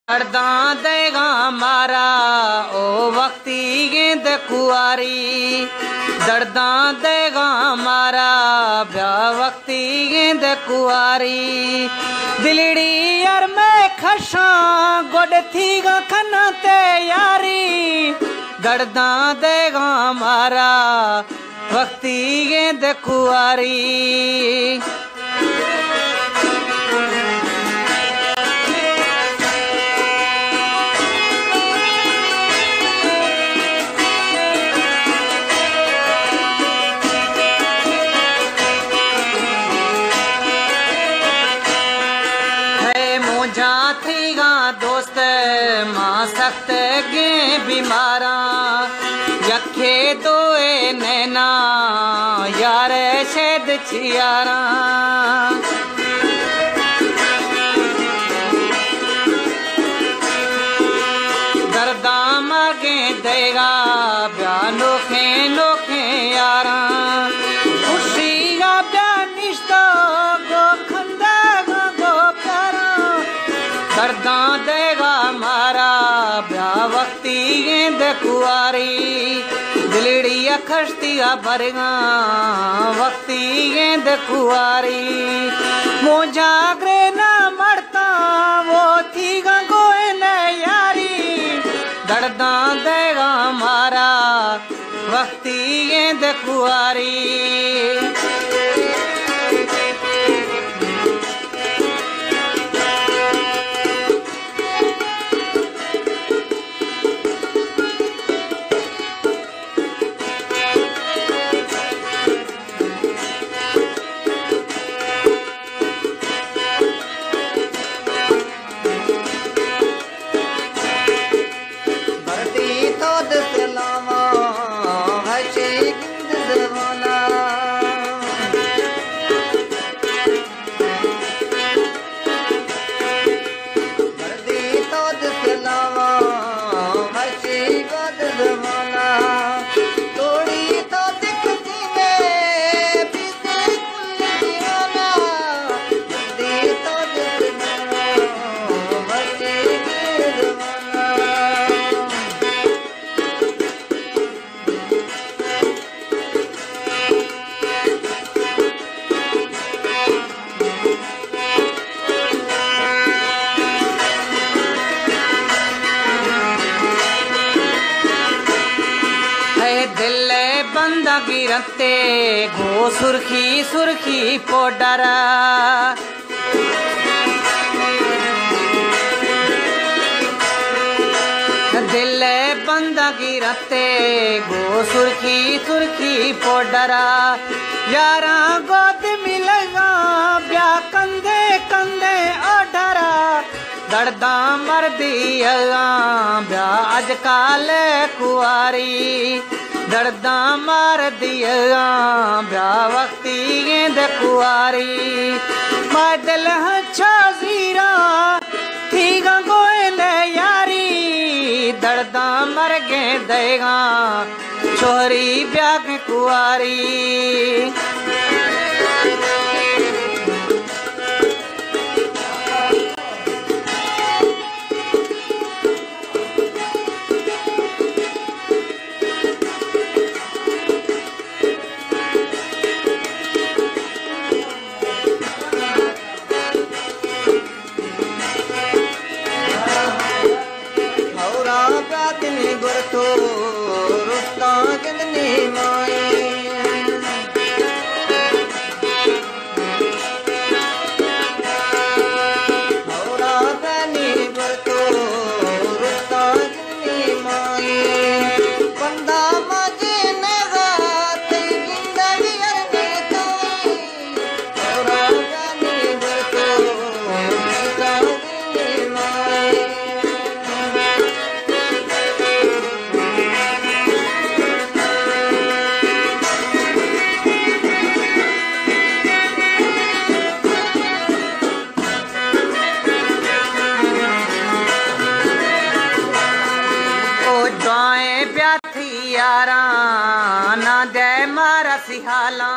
दर्दा देगा मारा ओ वक्ती गेंद कुआरी, दर्दा देगा मारा ब्याह वक्ती गेंद कुआरी। दिलड़ी यार मैं खशा गोड थी गा खना ते यारी, दर्दा देगा मारा वक्ती गेंद कुआरी। दोस्त मां सख्त गे बीमारा, यखे दोए नैना यार शैद छियारा। दर्दा मागे देगा ब्याह नोखे नोखे यारा, खुशी का ब्याह निश्ता गो खंदा गो प्यारा। दर्दा देगा मारा ब्याह वक्ती गेंद कुआरी, दिलड़िया खश्तिया भरगा वक्ती गेंद कुआरी। मोजा ग्रे ना मरता वो थी गोए न यारी, दर्दा देगा मारा वक्ती गेंद कुआरी। बंदा गिरते गो सुर्खी सुर्खी पोडर, दिल बंदा गिरते गो सुर्खी सुर्खी पोडर। यारा गोद मिलेगा ब्याह कंधे कंधे ओढ़रा, दर्दा मर दिया ब्याह अजकाल कुआरी, दर्दा मार दिया ब्याह वक्ती गेंद कुआरी। बादल अच्छा जीरा थी गोए न यारी, दर्दा मर गे देगा छोरी ब्याह कुआरी। गुरतो रुस्ता कितनी माए, औरा बनी गुरतो रुस्ता कितनी माए। बंदा मजे नगात जिंदगी अरने तोई, औरा बनी गुरतो रुस्ता कितनी माए। यारा ना दे मारा सिहाला।